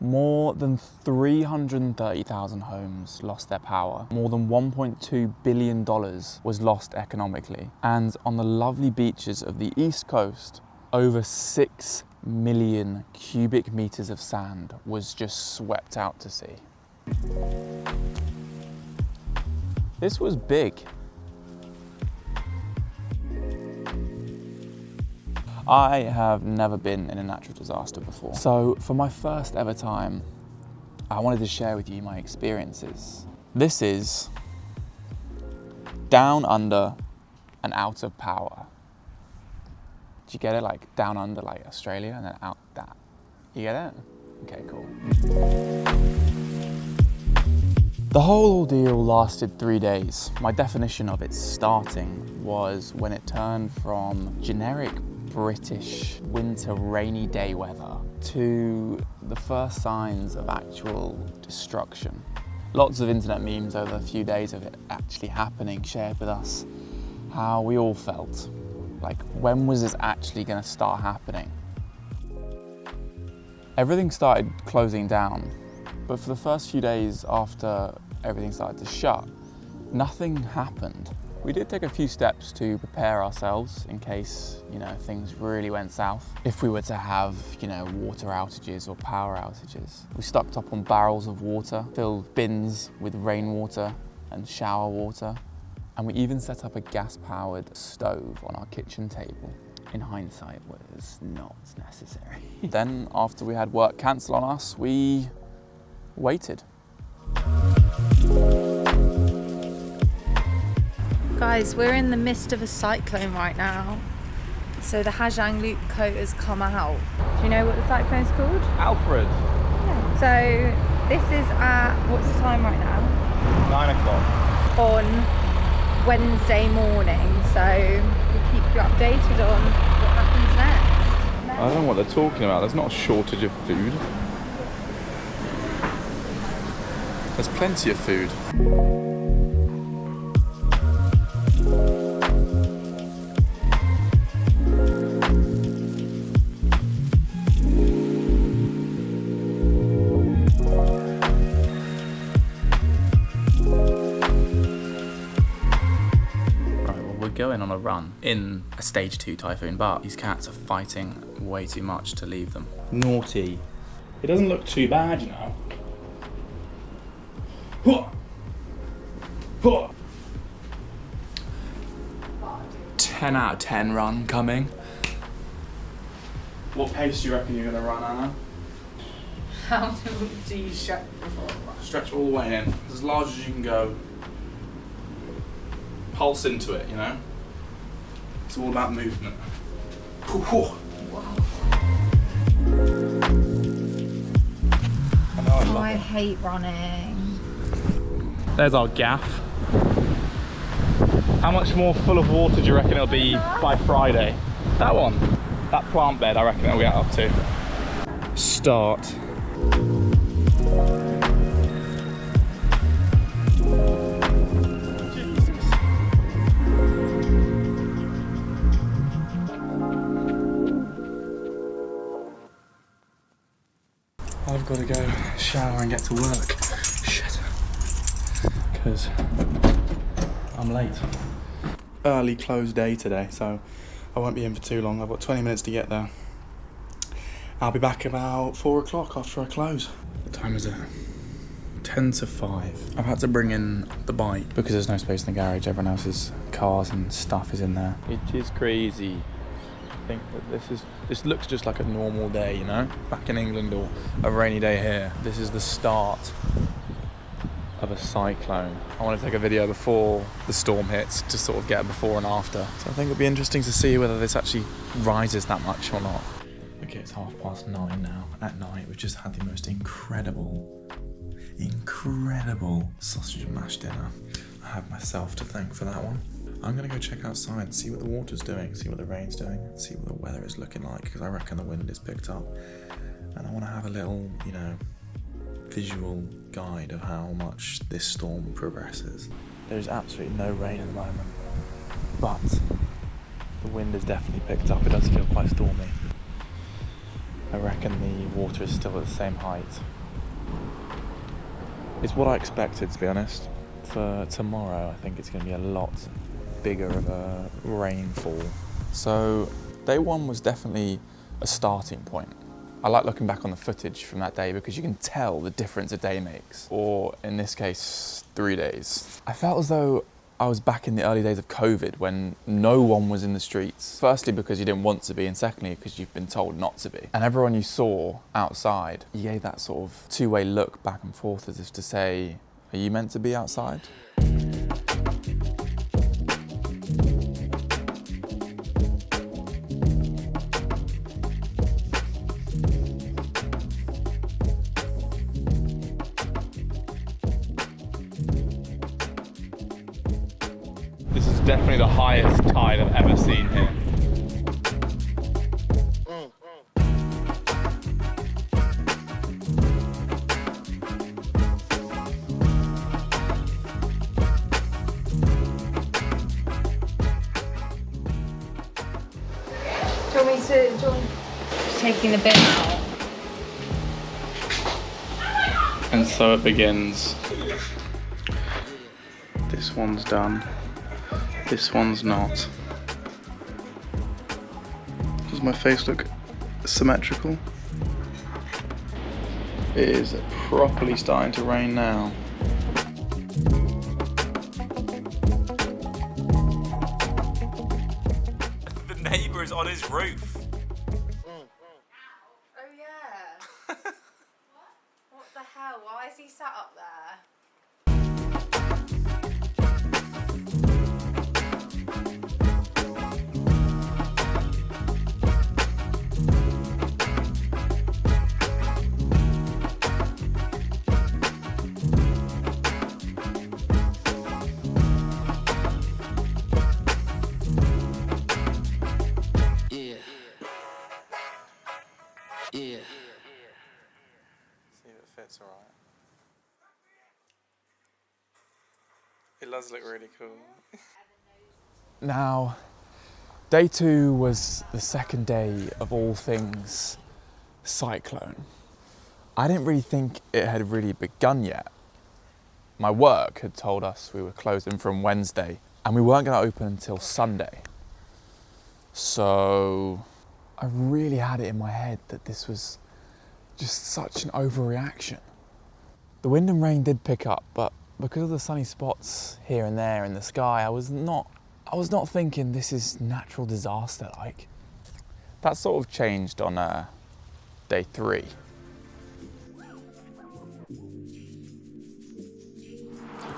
More than 330,000 homes lost their power. More than $1.2 billion was lost economically. And on the lovely beaches of the East Coast, over 6 million cubic meters of sand was just swept out to sea. This was big. I have never been in a natural disaster before. So for my first ever time, I wanted to share with you my experiences. This is down under and out of power. Do you get it? Like down under like Australia and then out that. You get it? Okay, cool. The whole ordeal lasted 3 days. My definition of it starting was when it turned from generic British winter rainy day weather to the first signs of actual destruction. Lots of internet memes over a few days of it actually happening shared with us how we all felt. Like, when was this actually going to start happening? Everything started closing down, but for the first few days after everything started to shut, nothing happened. We did take a few steps to prepare ourselves in case, things really went south. If we were to have, water outages or power outages. We stocked up on barrels of water, filled bins with rainwater and shower water, and we even set up a gas-powered stove on our kitchen table. In hindsight, was not necessary. Then, after we had work cancel on us, we waited. Guys, we're in the midst of a cyclone right now. So the Hajang Loop coat has come out. Do you know what the cyclone's called? Alfred. Yeah. So this is at, what's the time right now? 9 o'clock. On Wednesday morning. So we'll keep you updated on what happens next. I don't know what they're talking about. There's not a shortage of food. There's plenty of food. Going on a run in a stage 2 typhoon, but these cats are fighting way too much to leave them. Naughty. It doesn't look too bad, 10 out of 10 run coming. What pace do you reckon you're going to run, Anna? How do you stretch before? Stretch all the way in, as large as you can go. Pulse into it, It's all about movement. Wow. I hate running. There's our gaff. How much more full of water do you reckon it'll be by Friday? That one. That plant bed, I reckon it'll get up to. Start. I've got to go shower and get to work. Shit. Because I'm late. Early close day today, so I won't be in for too long. I've got 20 minutes to get there. I'll be back about 4 o'clock after I close. What time is it? 10 to 5. I've had to bring in the bike because there's no space in the garage. Everyone else's cars and stuff is in there. It is crazy. I think that this looks just like a normal day, back in England, or a rainy day here. This is the start of a cyclone. I want to take a video before the storm hits to sort of get a before and after. So I think it'll be interesting to see whether this actually rises that much or not. Okay, it's 9:30 now. At night, we've just had the most incredible sausage and mash dinner. I have myself to thank for that one. I'm gonna go check outside and see what the water's doing, see what the rain's doing, and see what the weather is looking like, because I reckon the wind is picked up. And I want to have a little, visual guide of how much this storm progresses. There's absolutely no rain at the moment, but the wind has definitely picked up. It does feel quite stormy. I reckon the water is still at the same height. It's what I expected, to be honest. For tomorrow, I think it's going to be a lot bigger of a rainfall. So day one was definitely a starting point. I like looking back on the footage from that day because you can tell the difference a day makes, or in this case, 3 days. I felt as though I was back in the early days of COVID when no one was in the streets. Firstly, because you didn't want to be, and secondly, because you've been told not to be. And everyone you saw outside, you gave that sort of two-way look back and forth as if to say, are you meant to be outside? This is definitely the highest tide I've ever seen here. Taking the bin out. And so it begins. This one's done. This one's not. Does my face look symmetrical? It is properly starting to rain now. The neighbour is on his roof. What the hell? Why is he sat up there? Yeah. See if it fits alright. It does look really cool. Now, day 2 was the second day of all things Cyclone. I didn't really think it had really begun yet. My work had told us we were closing from Wednesday and we weren't going to open until Sunday. So I really had it in my head that this was just such an overreaction. The wind and rain did pick up, but because of the sunny spots here and there in the sky, I was not thinking this is natural disaster like. That sort of changed on day 3.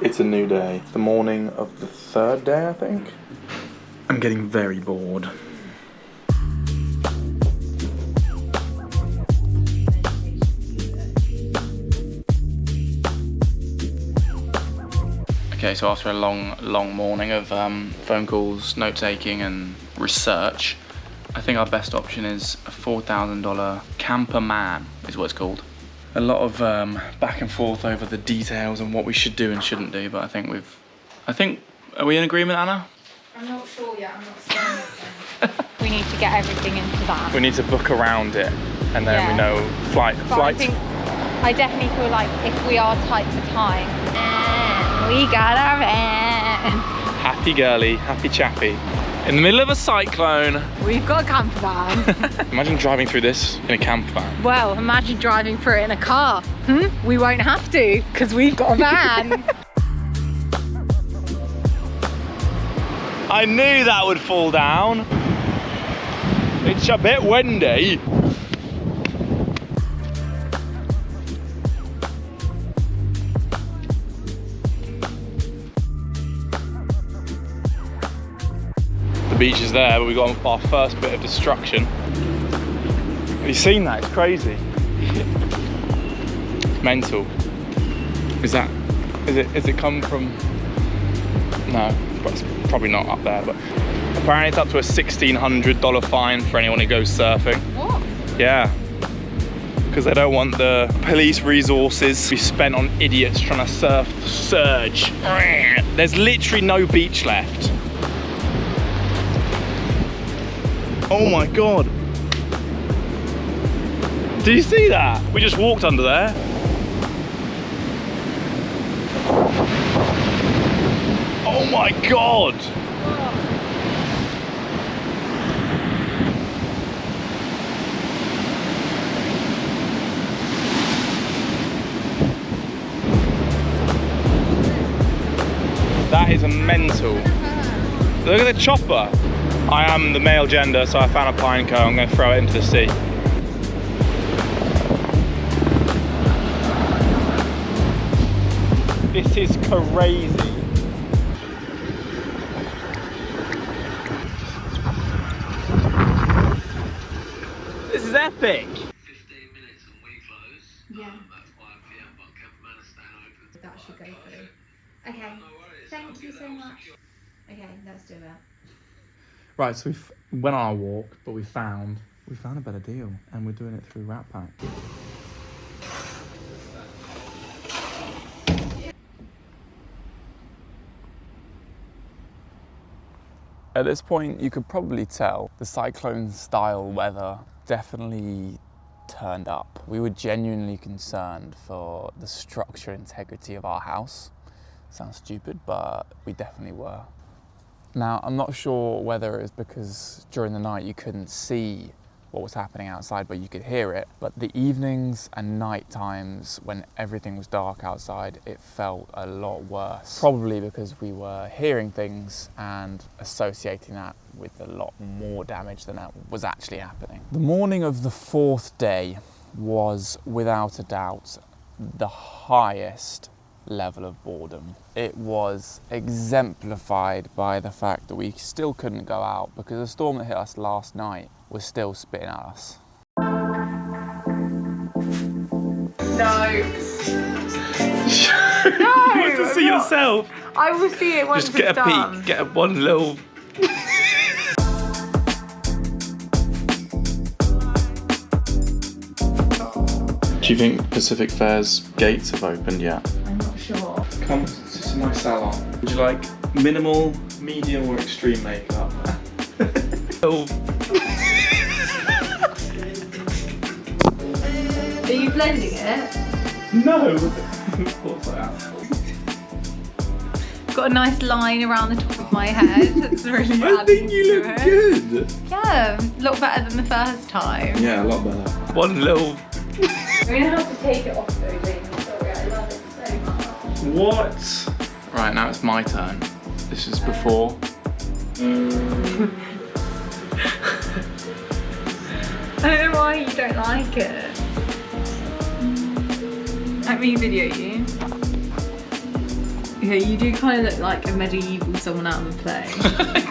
It's a new day. The morning of the 3rd day, I think. I'm getting very bored. Okay, so after a long morning of phone calls, note-taking and research, I think our best option is a $4,000 camper man, is what it's called. A lot of back and forth over the details and what we should do and shouldn't do, but I think, are we in agreement, Anna? I'm not sure yet, I'm not saying anything. We need to get everything into that. We need to book around it, and then we know flights. I definitely feel like if we are tight for time, we got our van. Happy girly, happy chappy. In the middle of a cyclone. We've got a camper van. Imagine driving through this in a camper van. Well, imagine driving through it in a car. We won't have to, because we've got a van. I knew that would fall down. It's a bit windy. The beach is there, but we got our first bit of destruction. Have you seen that? It's crazy. It's mental. Is it come from? No, it's probably not up there, but apparently it's up to a $1,600 fine for anyone who goes surfing. What? Yeah. Because they don't want the police resources to be spent on idiots trying to surf the surge. There's literally no beach left. Oh my God. Did you see that? We just walked under there. Oh my God! That is a mental. Look at the chopper. I am the male gender, so I found a pine cone. I'm going to throw it into the sea. This is crazy. This is epic. 15 minutes and we close. Yeah. At 5 PM, but Camperman is staying open. That should go through. Okay. No worries. Thank you so much. Okay, let's do it. Right, so we went on our walk, but we found a better deal, and we're doing it through Rat Pack. At this point, you could probably tell the cyclone-style weather definitely turned up. We were genuinely concerned for the structural integrity of our house. Sounds stupid, but we definitely were. Now, I'm not sure whether it was because during the night you couldn't see what was happening outside, but you could hear it. But the evenings and night times when everything was dark outside, it felt a lot worse. Probably because we were hearing things and associating that with a lot more damage than that was actually happening. The morning of the 4th day was, without a doubt, the highest level of boredom. It was exemplified by the fact that we still couldn't go out because the storm that hit us last night was still spitting at us. No. You want to see yourself? I will see it once Just get it's a done. peek, get one little... Do you think Pacific Fair's gates have opened yet? I'm not sure. Come to my salon. Would you like minimal, medium or extreme makeup? Oh. Are you blending it? No! Of course I am. Got a nice line around the top of my head. It's really I think you look good. Yeah, a lot better than the first time. Yeah, a lot better. One little... We're gonna have to take it off though, James. Sorry, I love it so much. What? Right, now it's my turn. This is before. I don't know why you don't like it. Let me video you. Okay, you do kind of look like a medieval someone out of a play.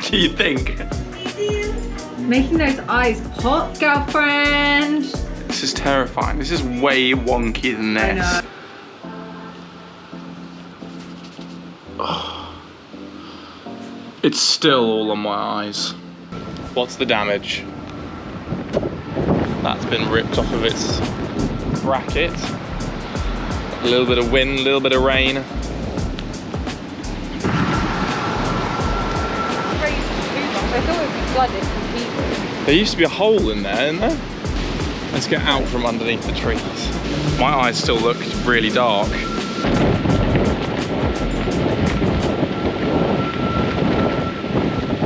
Do you think? Making those eyes pop, girlfriend. This is terrifying. This is way wonky than this. I know. Oh. It's still all on my eyes. What's the damage? That's been ripped off of its bracket. A little bit of wind, a little bit of rain. I thought it would be flooded completely. There used to be a hole in there, isn't there? Let's get out from underneath the trees. My eyes still look really dark.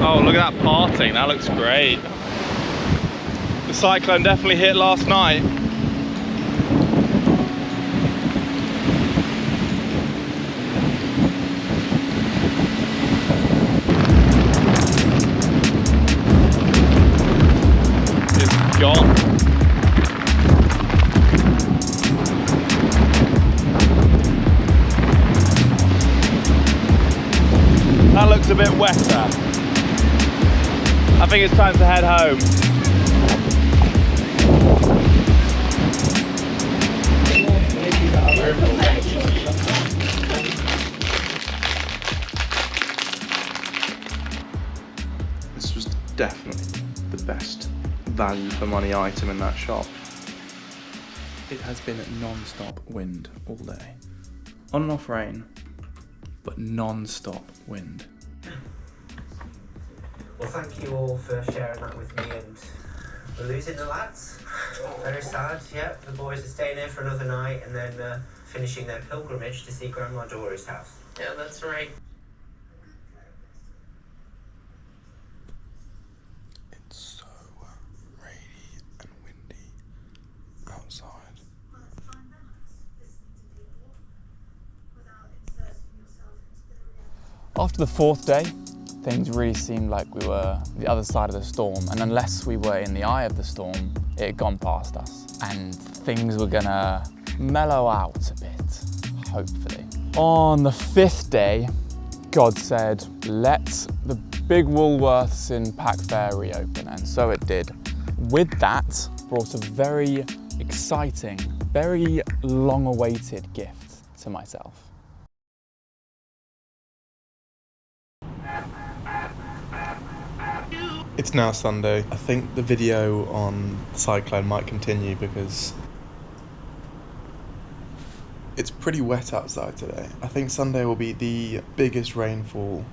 Oh, look at that parting, that looks great. The cyclone definitely hit last night. It's gone. That looks a bit wetter. I think it's time to head home. This was definitely the best value for money item in that shop. It has been non-stop wind all day. On and off rain, but non-stop wind. Well, thank you all for sharing that with me, and We're losing the lads. Very sad, yeah. The boys are staying here for another night and then finishing their pilgrimage to see Grandma Dora's house. Yeah, that's right. It's so rainy and windy outside. After the fourth day, things really seemed like we were the other side of the storm, and unless we were in the eye of the storm, it had gone past us, and things were gonna mellow out a bit, hopefully. On the fifth day, God said, let the big Woolworths in Pack Fair reopen, and so it did. With that, brought a very exciting, very long-awaited gift to myself. It's now Sunday. I think the video on Cyclone might continue because it's pretty wet outside today. I think Sunday will be the biggest rainfall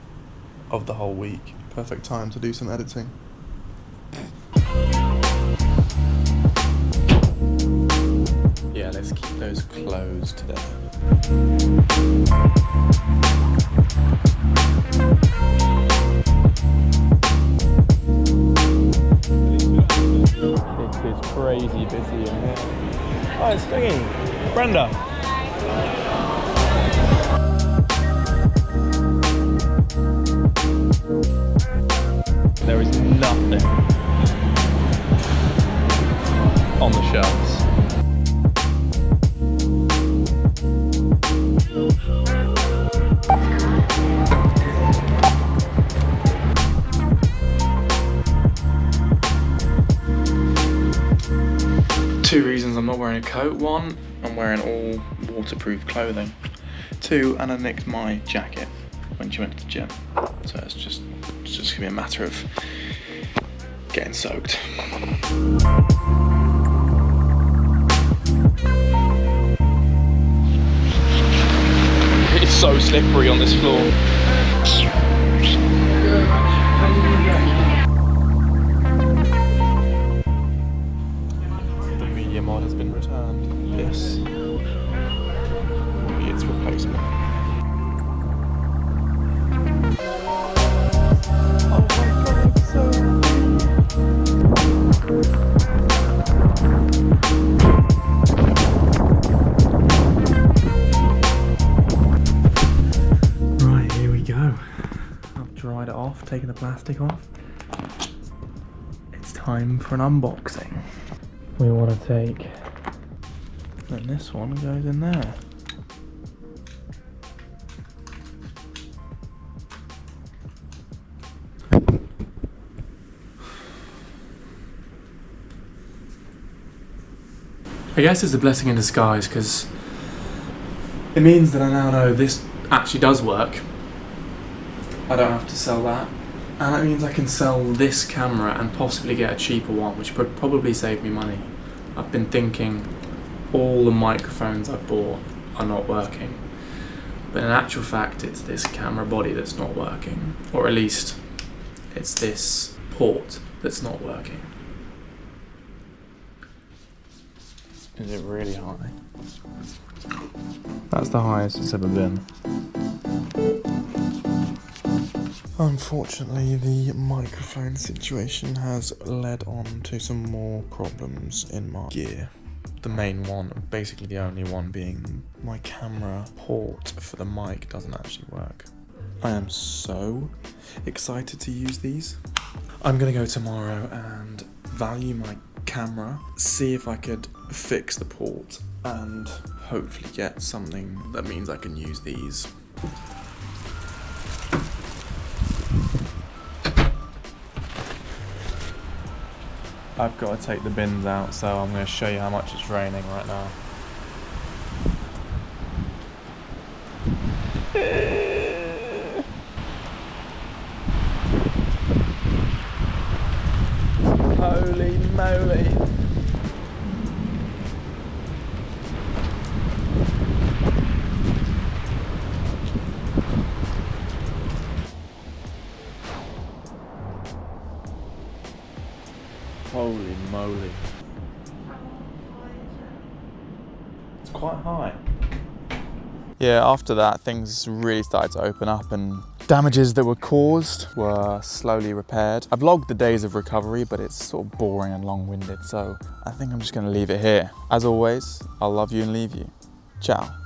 of the whole week. Perfect time to do some editing. Yeah, let's keep those closed today. It is crazy busy in here. Oh, it's stinging. Brenda. There is nothing on the shelves. 2 reasons I'm not wearing a coat. 1, I'm wearing all waterproof clothing. 2, Anna nicked my jacket when she went to the gym. So it's just gonna be a matter of getting soaked. It's so slippery on this floor. Mod has been returned. This will be its replacement. Oh my god, it's so right, here we go. I've dried it off, taken the plastic off. It's time for an unboxing. We want to take, and this one goes in there. I guess it's a blessing in disguise because it means that I now know this actually does work. I don't have to sell that. And that means I can sell this camera and possibly get a cheaper one, which would probably save me money. I've been thinking all the microphones I bought are not working. But in actual fact, it's this camera body that's not working. Or at least, it's this port that's not working. Is it really high? That's the highest it's ever been. Unfortunately, the microphone situation has led on to some more problems in my gear. The main one, basically the only one, being my camera port for the mic doesn't actually work. I am so excited to use these. I'm gonna go tomorrow and value my camera, see if I could fix the port and hopefully get something that means I can use these. I've got to take the bins out, so I'm going to show you how much it's raining right now. Holy moly! Holy moly. It's quite high. Yeah, after that things really started to open up and damages that were caused were slowly repaired. I've logged the days of recovery, but it's sort of boring and long-winded, so I think I'm just going to leave it here. As always, I'll love you and leave you. Ciao.